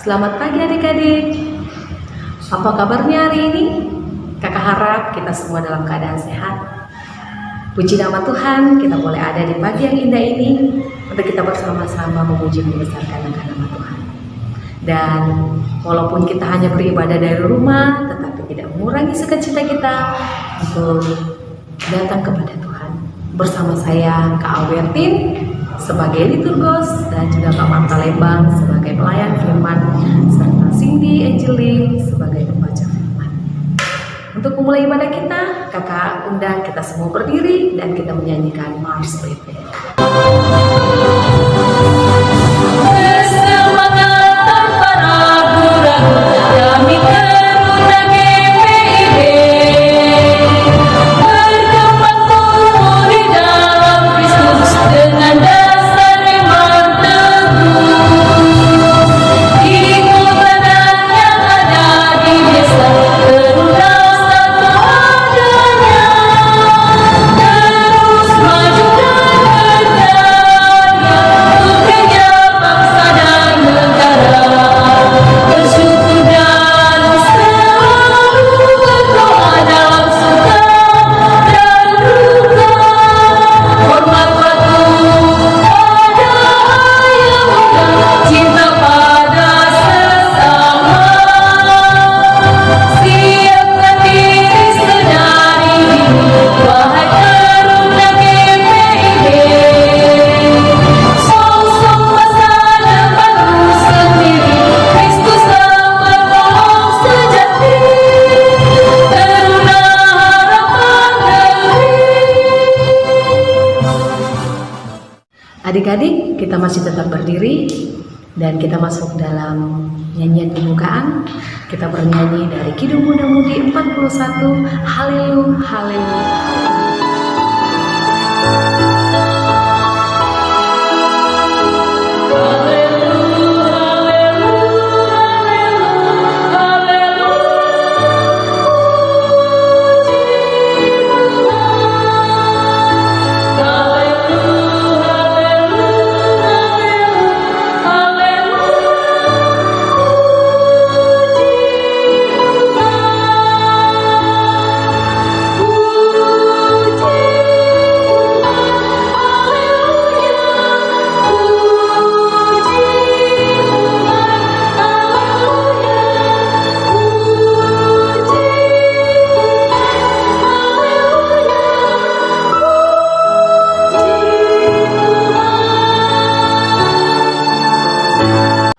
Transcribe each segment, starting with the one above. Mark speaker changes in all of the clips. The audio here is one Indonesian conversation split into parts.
Speaker 1: Selamat pagi adik-adik. Apa kabarnya hari ini? Kakak harap kita semua dalam keadaan sehat. Puji nama Tuhan, kita boleh ada di pagi yang indah ini untuk kita bersama-sama memuji dan membesarkan nama Tuhan. Dan walaupun kita hanya beribadah dari rumah, tetapi tidak mengurangi sukacita kita untuk datang kepada Tuhan. Bersama saya Kak Albertin sebagai liturgos dan juga Kak Marta Lembang sebagai pelayan firman, serta Cindy Angeline sebagai pembaca firman. Untuk memulai ibadah kita, kakak undang kita semua berdiri dan kita menyanyikan Mars Prepare.
Speaker 2: Kesemangatan para ragu-ragu kami karuna GPIB, berkembang tumbuh di dalam Kristus dengan dasar iman teguh. Ikut badan yang ada di desa, karuna satu adanya, terus maju dan berdaya untuk kerja bangsa dan negara. Bersyukur dan selalu berdoa dalam suka dan duka, hormat patuh pada ayah bunda, cinta pada sesama, siapkan diri sedari dini, wahai karuna GPIB. Sosok masa depanmu sendiri, Kristuslah penolong sejati, karuna harapan negeri.
Speaker 1: Adik-adik, kita masih tetap berdiri dan kita masuk dalam nyanyian pembukaan. Kita bernyanyi dari Kidung Muda-Mudi 41, Haleluya, Haleluya.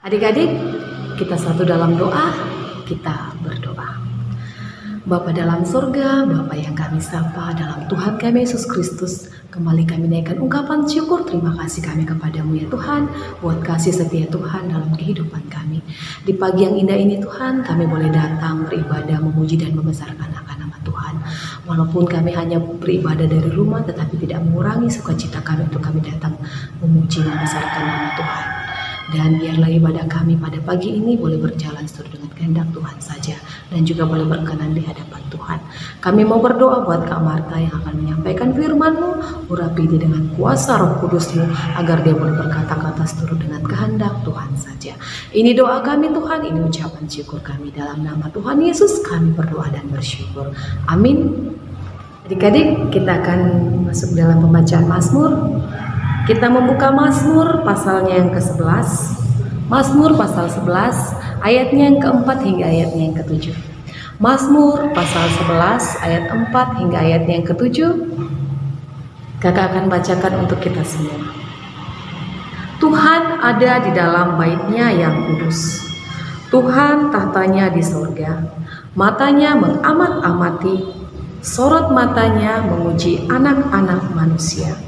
Speaker 1: Adik-adik, kita satu dalam doa, kita berdoa. Bapa dalam surga, Bapa yang kami sapa dalam Tuhan kami Yesus Kristus, kembali kami naikkan ungkapan syukur terima kasih kami kepadamu ya Tuhan, buat kasih setia Tuhan dalam kehidupan kami. Di pagi yang indah ini Tuhan, kami boleh datang beribadah, memuji dan membesarkan akan nama Tuhan. Walaupun kami hanya beribadah dari rumah, tetapi tidak mengurangi sukacita kami untuk kami datang memuji dan membesarkan nama Tuhan. Dan biarlah ibadah kami pada pagi ini boleh berjalan sesuai dengan kehendak Tuhan saja, dan juga boleh berkenan di hadapan Tuhan. Kami mau berdoa buat Kak Marta yang akan menyampaikan firman-Mu, urapi dia dengan kuasa Roh Kudus-Mu, agar dia boleh berkata-kata seturut dengan kehendak Tuhan saja. Ini doa kami Tuhan, ini ucapan syukur kami dalam nama Tuhan Yesus kami berdoa dan bersyukur. Amin. Adik-adik, kita akan masuk dalam pembacaan Mazmur. Kita membuka Mazmur pasalnya yang ke-11. Mazmur pasal 11 ayatnya yang ke-4 hingga ayatnya yang ke-7. Mazmur pasal 11 ayat 4 hingga ayatnya yang ke-7. Kakak akan bacakan untuk kita semua. Tuhan ada di dalam bait-Nya yang kudus. Tuhan tahtanya di surga. Matanya mengamat-amati, sorot matanya menguji anak-anak manusia.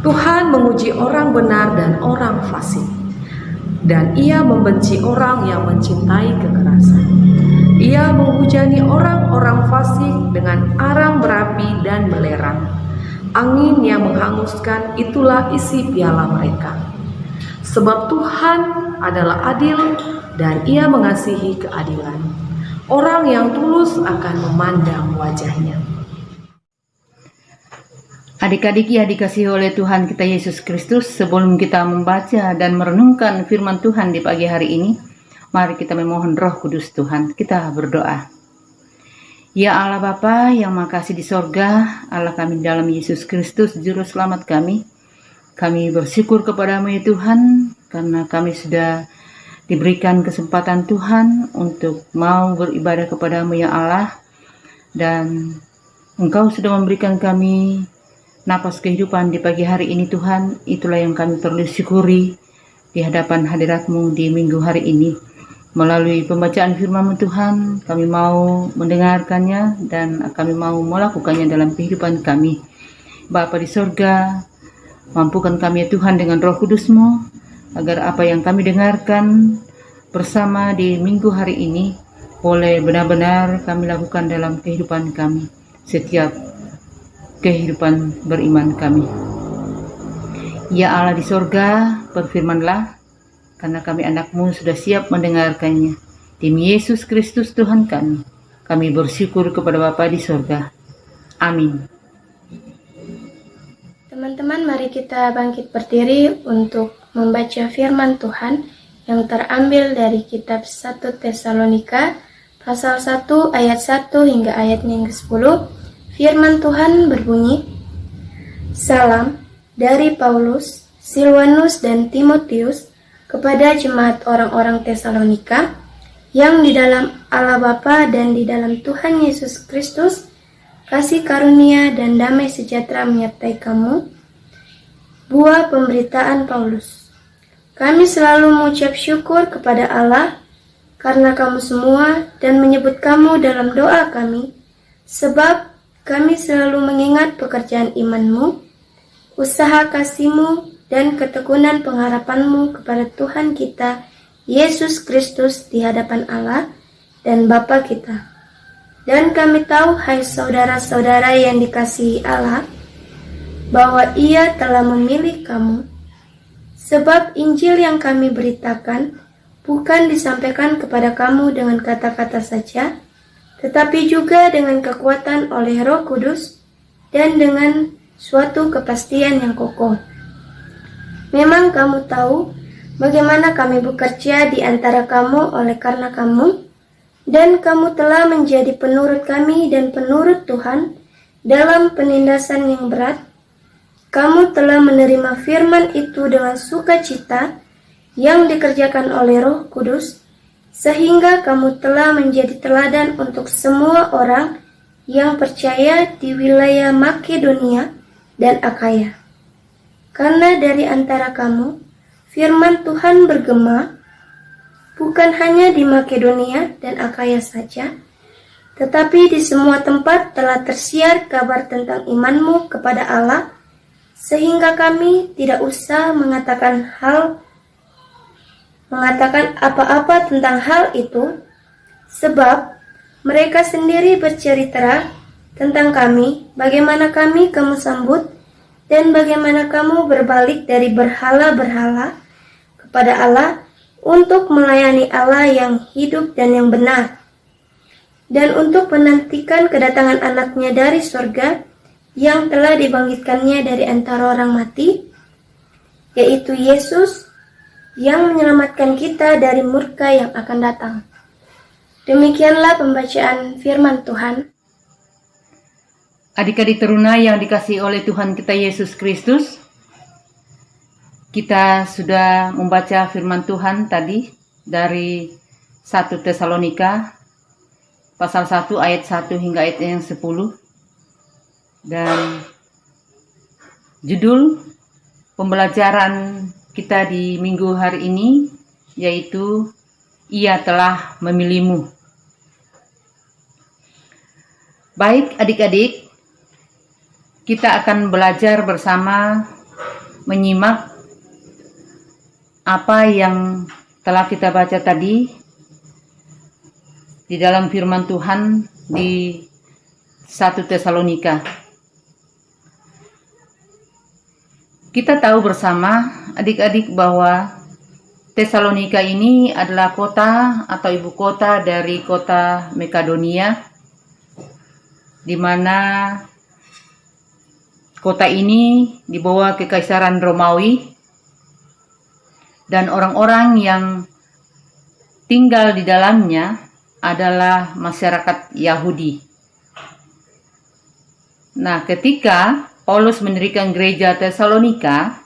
Speaker 1: Tuhan menguji orang benar dan orang fasik, dan Ia membenci orang yang mencintai kekerasan. Ia menghujani orang-orang fasik dengan arang berapi dan belerang. Angin yang menghanguskan itulah isi piala mereka. Sebab Tuhan adalah adil dan Ia mengasihi keadilan. Orang yang tulus akan memandang wajah-Nya.
Speaker 3: Adik-adik yang dikasihi oleh Tuhan kita Yesus Kristus, sebelum kita membaca dan merenungkan firman Tuhan di pagi hari ini, Mari kita memohon Roh Kudus Tuhan. Kita berdoa. Ya Allah Bapa yang makasih di sorga, Allah kami dalam Yesus Kristus Juru Selamat kami bersyukur kepadamu ya Tuhan, karena kami sudah diberikan kesempatan Tuhan untuk mau beribadah kepadamu ya Allah, dan Engkau sudah memberikan kami napas kehidupan di pagi hari ini Tuhan. Itulah yang kami perlu syukuri di hadapan hadirat-Mu di minggu hari ini. Melalui pembacaan firman-Mu Tuhan, kami mau mendengarkannya dan kami mau melakukannya dalam kehidupan kami. Bapa di sorga, mampukan kami ya Tuhan dengan Roh Kudus-Mu, agar apa yang kami dengarkan bersama di minggu hari ini boleh benar-benar kami lakukan dalam kehidupan kami, setiap kehidupan beriman kami. Ya Allah di sorga, berfirmanlah, karena kami anak-Mu sudah siap mendengarkannya. Demi Yesus Kristus Tuhan kami bersyukur kepada Bapa di sorga. Amin.
Speaker 4: Teman-teman, mari kita bangkit berdiri untuk membaca firman Tuhan yang terambil dari kitab 1 Tesalonika pasal 1 ayat 1 hingga ayatnya yang ke-10. Firman Tuhan berbunyi, Salam dari Paulus, Silwanus dan Timotius kepada jemaat orang-orang Tesalonika yang di dalam Allah Bapa dan di dalam Tuhan Yesus Kristus, kasih karunia dan damai sejahtera menyertai kamu. Buah pemberitaan Paulus. Kami selalu mengucap syukur kepada Allah karena kamu semua dan menyebut kamu dalam doa kami, sebab kami selalu mengingat pekerjaan imanmu, usaha kasihmu, dan ketekunan pengharapanmu kepada Tuhan kita, Yesus Kristus di hadapan Allah dan Bapa kita. Dan kami tahu, hai saudara-saudara yang dikasihi Allah, bahwa Ia telah memilih kamu, sebab Injil yang kami beritakan bukan disampaikan kepada kamu dengan kata-kata saja, tetapi juga dengan kekuatan oleh Roh Kudus dan dengan suatu kepastian yang kokoh. Memang kamu tahu bagaimana kami bekerja di antara kamu oleh karena kamu, dan kamu telah menjadi penurut kami dan penurut Tuhan dalam penindasan yang berat. Kamu telah menerima firman itu dengan sukacita yang dikerjakan oleh Roh Kudus, sehingga kamu telah menjadi teladan untuk semua orang yang percaya di wilayah Makedonia dan Akaya. Karena dari antara kamu, firman Tuhan bergema, bukan hanya di Makedonia dan Akaya saja, tetapi di semua tempat telah tersiar kabar tentang imanmu kepada Allah, sehingga kami tidak usah mengatakan apa-apa tentang hal itu, sebab mereka sendiri bercerita tentang kami, bagaimana kami kamu sambut, dan bagaimana kamu berbalik dari berhala-berhala kepada Allah untuk melayani Allah yang hidup dan yang benar, dan untuk menantikan kedatangan anaknya dari surga yang telah dibangkitkannya dari antara orang mati, yaitu Yesus yang menyelamatkan kita dari murka yang akan datang. Demikianlah pembacaan firman Tuhan.
Speaker 3: Adik-adik teruna yang dikasihi oleh Tuhan kita Yesus Kristus, kita sudah membaca firman Tuhan tadi dari 1 Tesalonika pasal 1 ayat 1 hingga ayat yang 10. Dan judul pembelajaran kita di minggu hari ini yaitu Ia telah memilihmu. Baik adik-adik, kita akan belajar bersama menyimak apa yang telah kita baca tadi di dalam firman Tuhan di 1 Tesalonika. Kita tahu bersama adik-adik bahwa Tesalonika ini adalah kota atau ibu kota dari kota Makedonia, di mana kota ini dibawa Kekaisaran Romawi, dan orang-orang yang tinggal di dalamnya adalah masyarakat Yahudi. Nah, ketika Paulus mendirikan gereja Tesalonika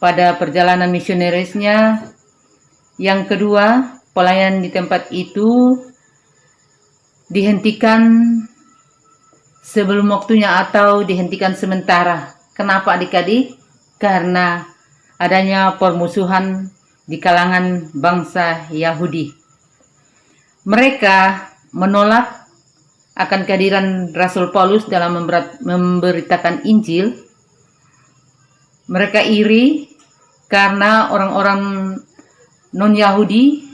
Speaker 3: pada perjalanan misionerisnya yang kedua, pelayanan di tempat itu dihentikan sebelum waktunya atau dihentikan sementara. Kenapa adik-adik? Karena adanya permusuhan di kalangan bangsa Yahudi. Mereka menolak akan kehadiran Rasul Paulus dalam memberitakan Injil. Mereka iri karena orang-orang non-Yahudi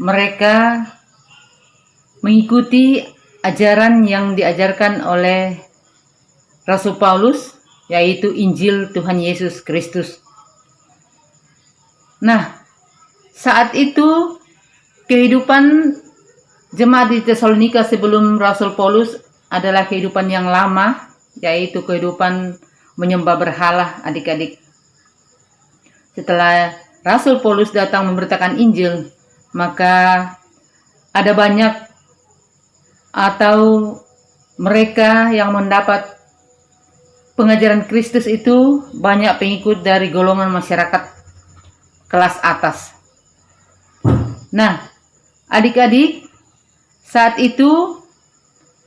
Speaker 3: mereka mengikuti ajaran yang diajarkan oleh Rasul Paulus, yaitu Injil Tuhan Yesus Kristus. Nah, saat itu kehidupan jemaat di Tesalonika sebelum Rasul Paulus adalah kehidupan yang lama, yaitu kehidupan menyembah berhala, adik-adik. Setelah Rasul Paulus datang memberitakan Injil, maka ada banyak atau mereka yang mendapat pengajaran Kristus itu banyak pengikut dari golongan masyarakat kelas atas. Nah, adik-adik, saat itu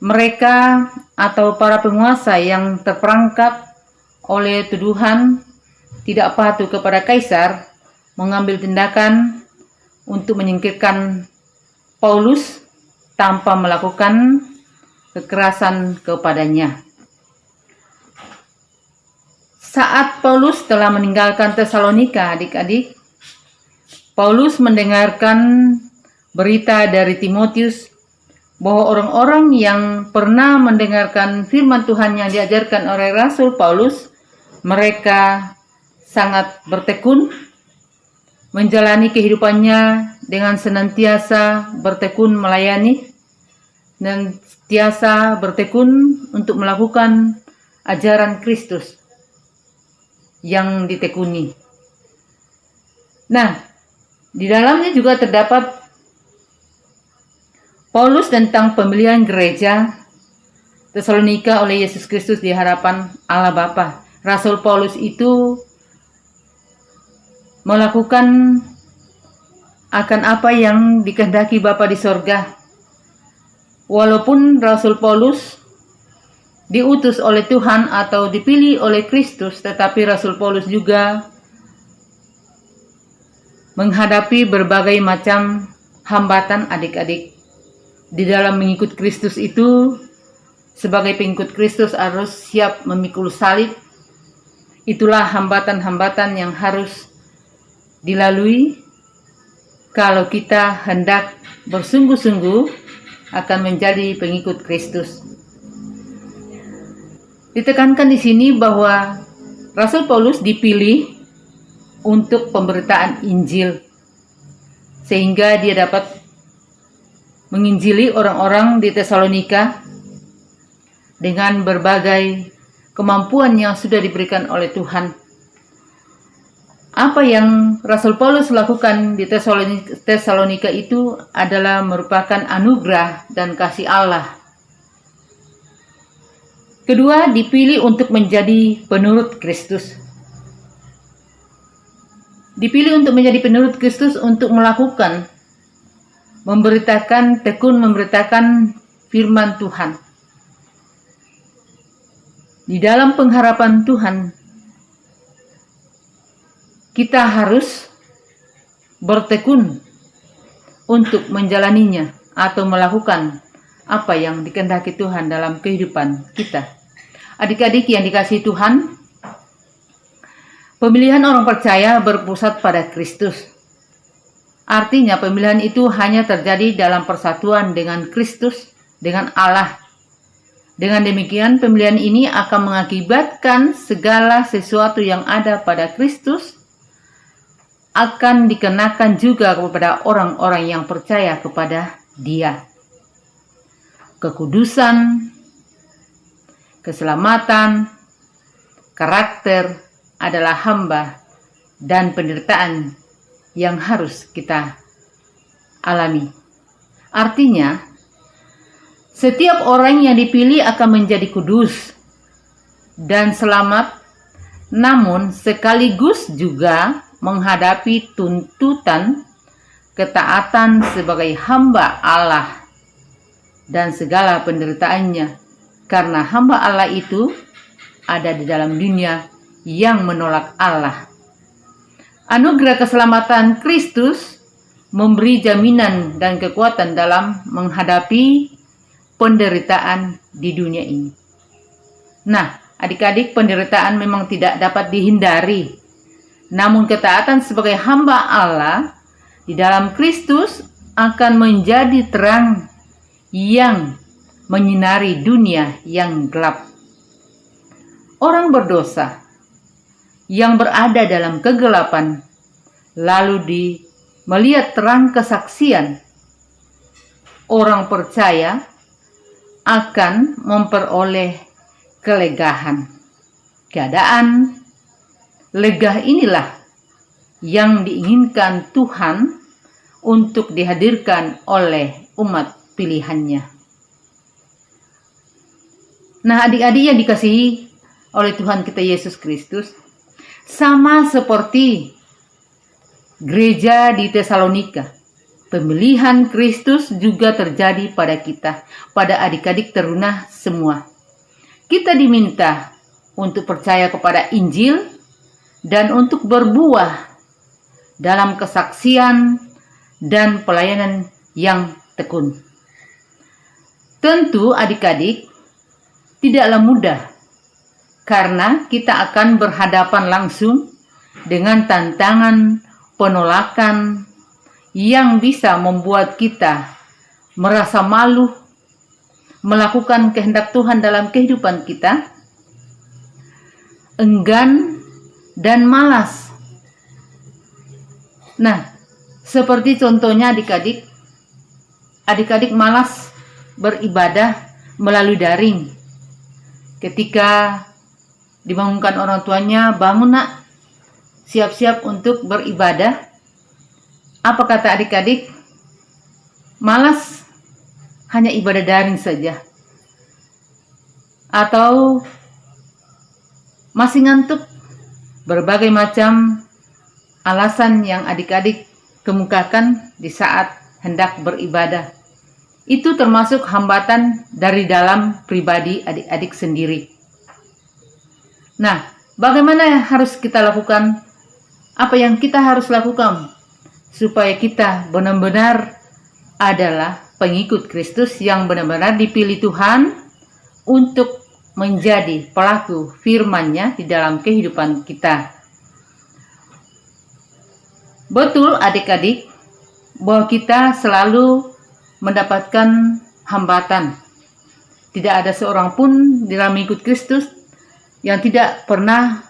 Speaker 3: mereka atau para penguasa yang terperangkap oleh tuduhan tidak patuh kepada kaisar mengambil tindakan untuk menyingkirkan Paulus tanpa melakukan kekerasan kepadanya. Saat Paulus telah meninggalkan Tesalonika, adik-adik, Paulus mendengarkan berita dari Timotius bahwa orang-orang yang pernah mendengarkan firman Tuhan yang diajarkan oleh Rasul Paulus, mereka sangat bertekun menjalani kehidupannya dengan senantiasa bertekun melayani dan senantiasa bertekun untuk melakukan ajaran Kristus yang ditekuni. Nah, di dalamnya juga terdapat Paulus tentang pemilihan gereja Tesalonika oleh Yesus Kristus di hadapan Allah Bapa. Rasul Paulus itu melakukan akan apa yang dikehendaki Bapa di sorga. Walaupun Rasul Paulus diutus oleh Tuhan atau dipilih oleh Kristus, tetapi Rasul Paulus juga menghadapi berbagai macam hambatan, adik-adik. Di dalam mengikut Kristus itu, sebagai pengikut Kristus harus siap memikul salib. Itulah hambatan-hambatan yang harus dilalui kalau kita hendak bersungguh-sungguh akan menjadi pengikut Kristus. Ditekankan di sini bahwa Rasul Paulus dipilih untuk pemberitaan Injil, sehingga dia dapat menginjili orang-orang di Tesalonika dengan berbagai kemampuan yang sudah diberikan oleh Tuhan. Apa yang Rasul Paulus lakukan di Tesalonika itu adalah merupakan anugerah dan kasih Allah. Kedua, dipilih untuk menjadi penurut Kristus. Dipilih untuk menjadi penurut Kristus untuk melakukan, tekun memberitakan firman Tuhan. Di dalam pengharapan Tuhan, kita harus bertekun untuk menjalaninya atau melakukan apa yang dikehendaki Tuhan dalam kehidupan kita. Adik-adik yang dikasihi Tuhan, pemilihan orang percaya berpusat pada Kristus. Artinya pemilihan itu hanya terjadi dalam persatuan dengan Kristus, dengan Allah. Dengan demikian pemilihan ini akan mengakibatkan segala sesuatu yang ada pada Kristus akan dikenakan juga kepada orang-orang yang percaya kepada Dia. Kekudusan, keselamatan, karakter adalah hamba dan penderitaan yang harus kita alami. Artinya, setiap orang yang dipilih akan menjadi kudus dan selamat, namun sekaligus juga menghadapi tuntutan ketaatan sebagai hamba Allah dan segala penderitaannya, karena hamba Allah itu ada di dalam dunia yang menolak Allah. Anugerah keselamatan Kristus memberi jaminan dan kekuatan dalam menghadapi penderitaan di dunia ini. Nah, adik-adik, penderitaan memang tidak dapat dihindari. Namun ketaatan sebagai hamba Allah di dalam Kristus akan menjadi terang yang menyinari dunia yang gelap. Orang berdosa yang berada dalam kegelapan lalu melihat terang kesaksian, orang percaya akan memperoleh kelegaan. Keadaan lega inilah yang diinginkan Tuhan untuk dihadirkan oleh umat pilihannya. Nah, adik-adik yang dikasihi oleh Tuhan kita Yesus Kristus, sama seperti gereja di Tesalonika, pemilihan Kristus juga terjadi pada kita, pada adik-adik teruna semua. Kita diminta untuk percaya kepada Injil dan untuk berbuah dalam kesaksian dan pelayanan yang tekun. Tentu adik-adik tidaklah mudah, karena kita akan berhadapan langsung dengan tantangan penolakan yang bisa membuat kita merasa malu melakukan kehendak Tuhan dalam kehidupan kita, enggan dan malas. Nah, seperti contohnya adik-adik malas beribadah melalui daring. Ketika dibangunkan orang tuanya, bangun nak, siap-siap untuk beribadah. Apa kata adik-adik? Malas, hanya ibadah daring saja. Atau masih ngantuk, berbagai macam alasan yang adik-adik kemukakan di saat hendak beribadah. Itu termasuk hambatan dari dalam pribadi adik-adik sendiri. Nah, bagaimana yang harus kita lakukan? Apa yang kita harus lakukan supaya kita benar-benar adalah pengikut Kristus yang benar-benar dipilih Tuhan untuk menjadi pelaku firman-Nya di dalam kehidupan kita? Betul adik-adik, bahwa kita selalu mendapatkan hambatan. Tidak ada seorang pun di dalam mengikut Kristus yang tidak pernah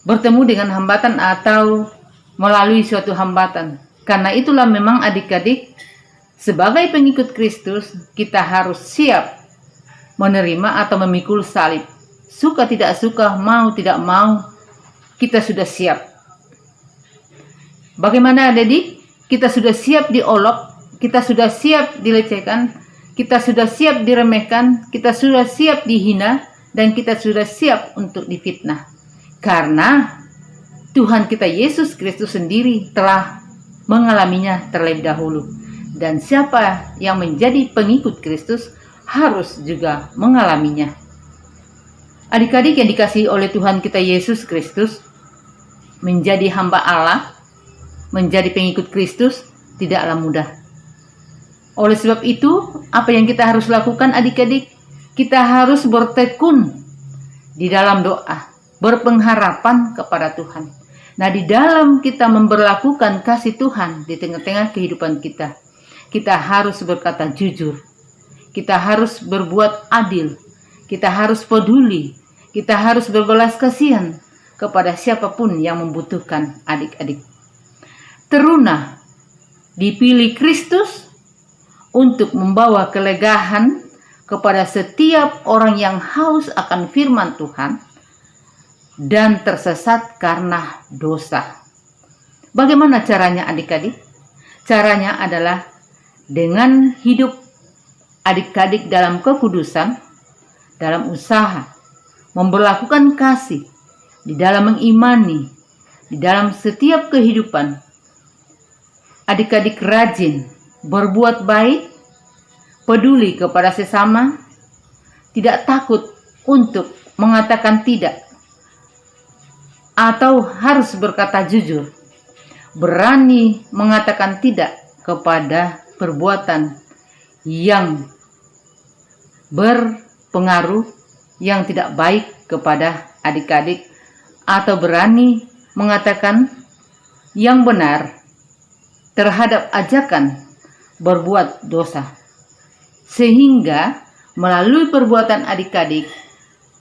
Speaker 3: bertemu dengan hambatan atau melalui suatu hambatan. Karena itulah memang adik-adik, sebagai pengikut Kristus, kita harus siap menerima atau memikul salib. Suka tidak suka, mau tidak mau, kita sudah siap. Bagaimana adik? Kita sudah siap diolok, kita sudah siap dilecehkan, kita sudah siap diremehkan, kita sudah siap dihina, dan kita sudah siap untuk difitnah. Karena Tuhan kita Yesus Kristus sendiri telah mengalaminya terlebih dahulu. Dan siapa yang menjadi pengikut Kristus harus juga mengalaminya. Adik-adik yang dikasihi oleh Tuhan kita Yesus Kristus, menjadi hamba Allah, menjadi pengikut Kristus tidaklah mudah. Oleh sebab itu, apa yang kita harus lakukan adik-adik? Kita harus bertekun di dalam doa, berpengharapan kepada Tuhan. Nah, di dalam kita memberlakukan kasih Tuhan di tengah-tengah kehidupan kita, kita harus berkata jujur, kita harus berbuat adil, kita harus peduli, kita harus berbelas kasihan kepada siapapun yang membutuhkan adik-adik. Teruna dipilih Kristus untuk membawa kelegaan kepada setiap orang yang haus akan firman Tuhan dan tersesat karena dosa. Bagaimana caranya adik-adik? Caranya adalah dengan hidup adik-adik dalam kekudusan, dalam usaha, memperlakukan kasih, di dalam mengimani, di dalam setiap kehidupan. Adik-adik rajin berbuat baik, peduli kepada sesama, tidak takut untuk mengatakan tidak, atau harus berkata jujur, berani mengatakan tidak kepada perbuatan yang berpengaruh, yang tidak baik kepada adik-adik, atau berani mengatakan yang benar terhadap ajakan berbuat dosa. Sehingga melalui perbuatan adik-adik,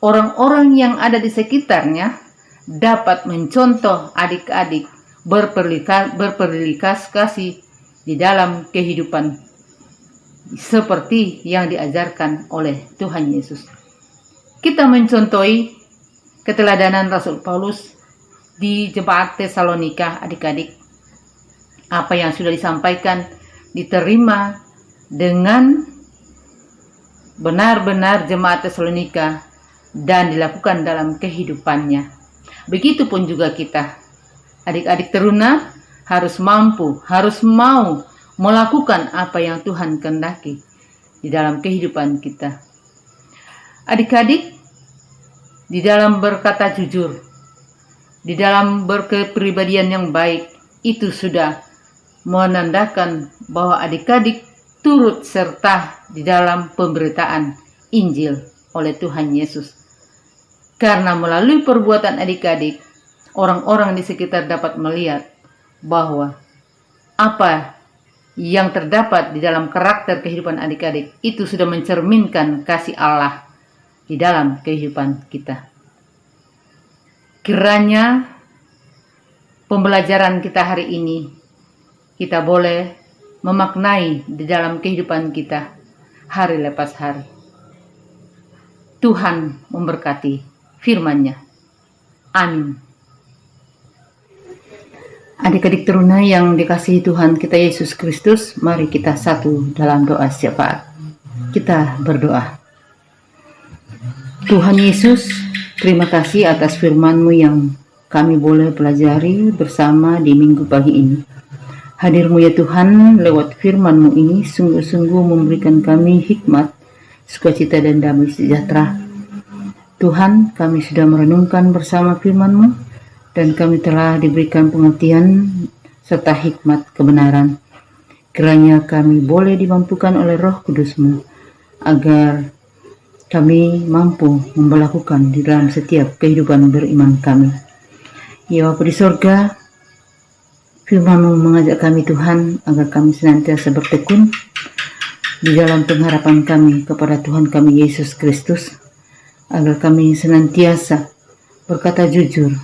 Speaker 3: orang-orang yang ada di sekitarnya dapat mencontoh adik-adik berperilaku kasih di dalam kehidupan seperti yang diajarkan oleh Tuhan Yesus. Kita mencontohi keteladanan Rasul Paulus di jemaat Tesalonika, adik-adik. Apa yang sudah disampaikan diterima dengan benar-benar jemaat Tesalonika dan dilakukan dalam kehidupannya. Begitupun juga kita, adik-adik teruna, harus mampu, harus mau melakukan apa yang Tuhan kehendaki di dalam kehidupan kita. Adik-adik, di dalam berkata jujur, di dalam berkepribadian yang baik, itu sudah menandakan bahwa adik-adik turut serta di dalam pemberitaan Injil oleh Tuhan Yesus. Karena melalui perbuatan adik-adik, orang-orang di sekitar dapat melihat bahwa apa yang terdapat di dalam karakter kehidupan adik-adik itu sudah mencerminkan kasih Allah di dalam kehidupan kita. Kiranya pembelajaran kita hari ini kita boleh memaknai di dalam kehidupan kita hari lepas hari. Tuhan memberkati firman-Nya. Amin. Adik-adik teruna yang dikasihi Tuhan kita Yesus Kristus, mari kita satu dalam doa syafaat. Kita berdoa. Tuhan Yesus, terima kasih atas firman-Mu yang kami boleh pelajari bersama di minggu pagi ini. Hadir-Mu ya Tuhan, lewat firman-Mu ini sungguh-sungguh memberikan kami hikmat, sukacita dan damai sejahtera. Tuhan, kami sudah merenungkan bersama firman-Mu, dan kami telah diberikan pengertian serta hikmat kebenaran. Kiranya kami boleh dimampukan oleh Roh Kudus-Mu, agar kami mampu memperlakukan di dalam setiap kehidupan beriman kami. Ya Bapa di sorga, firman-Mu mengajak kami Tuhan, agar kami senantiasa bertekun di dalam pengharapan kami kepada Tuhan kami Yesus Kristus, agar kami senantiasa berkata jujur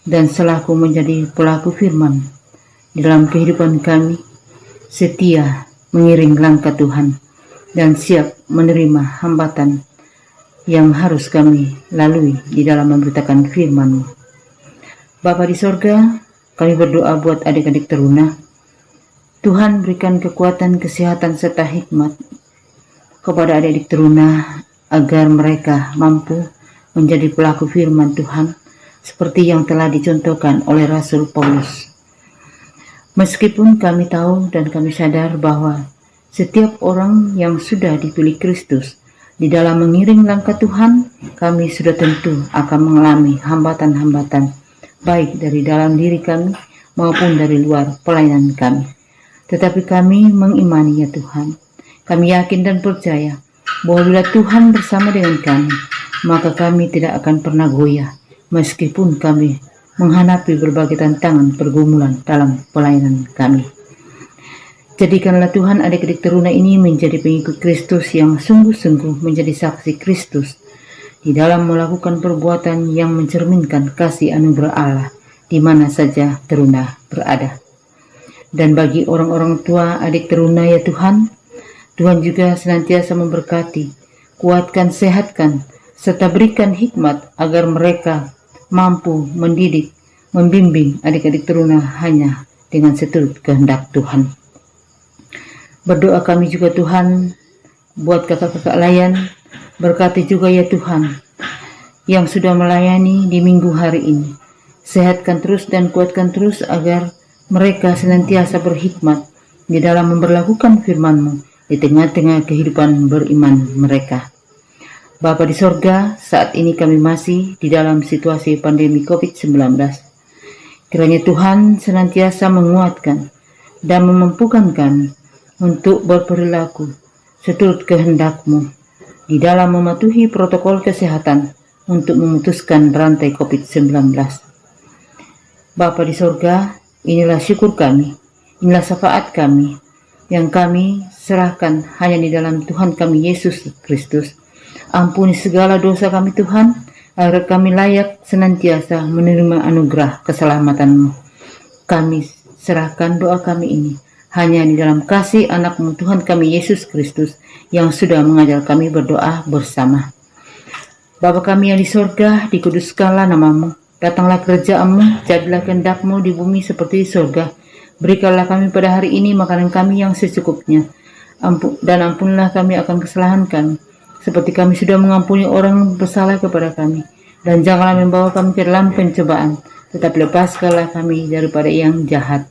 Speaker 3: dan selaku menjadi pelaku firman di dalam kehidupan kami, setia mengiring langkah Tuhan dan siap menerima hambatan yang harus kami lalui di dalam memberitakan firman-Mu. Bapa di sorga, kami berdoa buat adik-adik teruna. Tuhan berikan kekuatan, kesehatan serta hikmat kepada adik-adik teruna, agar mereka mampu menjadi pelaku firman Tuhan seperti yang telah dicontohkan oleh Rasul Paulus. Meskipun kami tahu dan kami sadar bahwa setiap orang yang sudah dipilih Kristus di dalam mengiring langkah Tuhan, kami sudah tentu akan mengalami hambatan-hambatan, baik dari dalam diri kami maupun dari luar pelayanan kami. Tetapi kami mengimani ya Tuhan, kami yakin dan percaya bahwa bila Tuhan bersama dengan kami, maka kami tidak akan pernah goyah, meskipun kami menghadapi berbagai tantangan pergumulan dalam pelayanan kami. Jadikanlah Tuhan adik-adik teruna ini menjadi pengikut Kristus yang sungguh-sungguh menjadi saksi Kristus di dalam melakukan perbuatan yang mencerminkan kasih anugerah Allah di mana saja teruna berada. Dan bagi orang-orang tua adik teruna ya Tuhan, Tuhan juga senantiasa memberkati, kuatkan, sehatkan, serta berikan hikmat agar mereka mampu mendidik, membimbing adik-adik teruna hanya dengan seturut kehendak Tuhan. Berdoa kami juga Tuhan buat kakak-kakak layan, berkati juga ya Tuhan yang sudah melayani di minggu hari ini. Sehatkan terus dan kuatkan terus agar mereka senantiasa berhikmat di dalam memperlakukan firman-Mu di tengah-tengah kehidupan beriman mereka. Bapa di sorga, saat ini kami masih di dalam situasi pandemi COVID-19. Kiranya Tuhan senantiasa menguatkan dan memampukan kami untuk berperilaku seturut kehendak-Mu di dalam mematuhi protokol kesehatan untuk memutuskan rantai COVID-19. Bapa di sorga, inilah syukur kami, inilah syafaat kami, yang kami serahkan hanya di dalam Tuhan kami Yesus Kristus. Ampuni segala dosa kami Tuhan, agar kami layak senantiasa menerima anugerah keselamatan-Mu. Kami serahkan doa kami ini hanya di dalam kasih anak-Mu Tuhan kami Yesus Kristus, yang sudah mengajar kami berdoa bersama. Bapa kami yang di sorga, dikuduskanlah nama-Mu, datanglah kerajaan-Mu, jadilah kehendak-Mu di bumi seperti di sorga. Berikanlah kami pada hari ini makanan kami yang secukupnya, dan ampunilah kami akan kesalahan kami, seperti kami sudah mengampuni orang bersalah kepada kami. Dan janganlah membawa kami ke dalam pencobaan, tetapi lepaskanlah kami daripada yang jahat.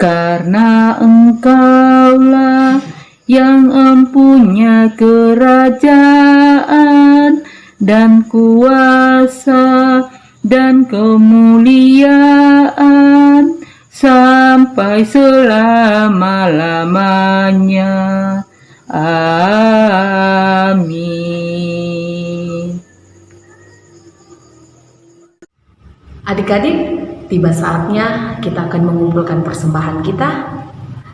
Speaker 3: Karena Engkaulah yang empunya kerajaan dan kuasa dan kemuliaan sampai selama-lamanya. Amin.
Speaker 1: Adik-adik, tiba saatnya kita akan mengumpulkan persembahan kita.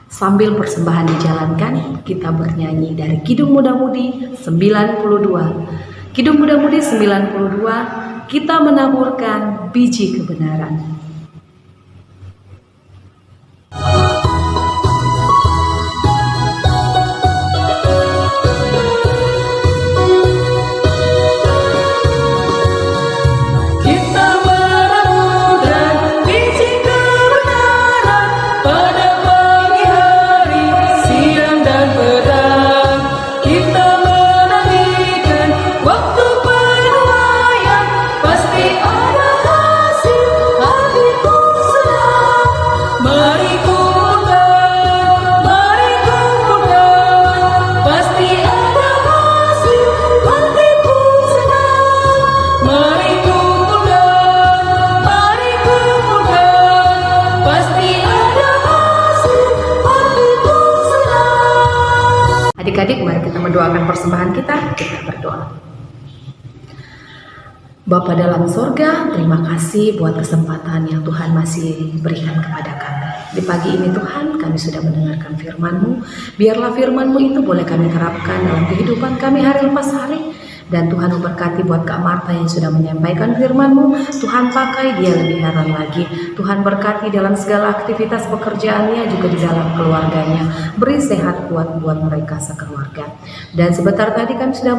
Speaker 1: Sambil persembahan dijalankan, kita bernyanyi dari Kidung Muda-Mudi 92. Kidung Muda-Mudi 92, kita menaburkan biji kebenaran. Adik-adik, mari kita mendoakan persembahan kita berdoa. Bapa dalam sorga, terima kasih buat kesempatan yang Tuhan masih berikan kepada kami. Di pagi ini Tuhan, kami sudah mendengarkan firman-Mu. Biarlah firman-Mu itu boleh kami terapkan dalam kehidupan kami hari lepas hari. Dan Tuhan memberkati buat Kak Marta yang sudah menyampaikan firman-Mu. Tuhan pakai dia lebih heran lagi. Tuhan berkati dalam segala aktivitas pekerjaannya, juga di dalam keluarganya. Beri sehat kuat buat mereka sekeluarga. Dan sebentar tadi kami sudah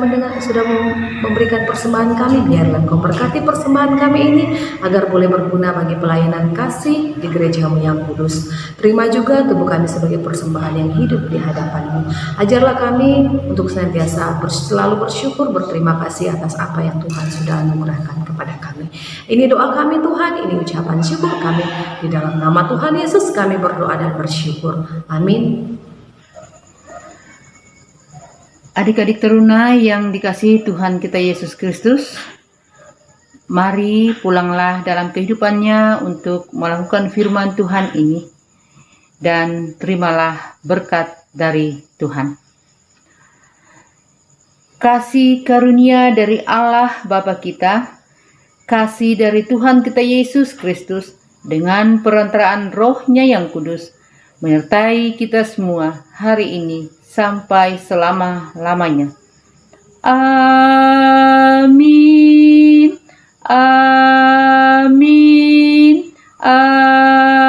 Speaker 1: memberikan persembahan kami. Biarlah Kau berkati persembahan kami ini, agar boleh berguna bagi pelayanan kasih di gereja-Mu yang kudus. Terima juga tubuh kami sebagai persembahan yang hidup di hadapan-Mu. Ajarlah kami untuk senantiasa selalu bersyukur, berterima kasih atas apa yang Tuhan sudah anugerahkan kepada kami. Ini doa kami Tuhan, ini ucapan syukur kami. Di dalam nama Tuhan Yesus kami berdoa dan bersyukur. Amin.
Speaker 3: Adik-adik teruna yang dikasihi Tuhan kita Yesus Kristus, mari pulanglah dalam kehidupannya untuk melakukan firman Tuhan ini, dan terimalah berkat dari Tuhan. Kasih karunia dari Allah Bapa kita, kasih dari Tuhan kita Yesus Kristus, dengan perantaraan Roh-Nya yang kudus, menyertai kita semua hari ini sampai selama-lamanya. Amin. Amin. Amin.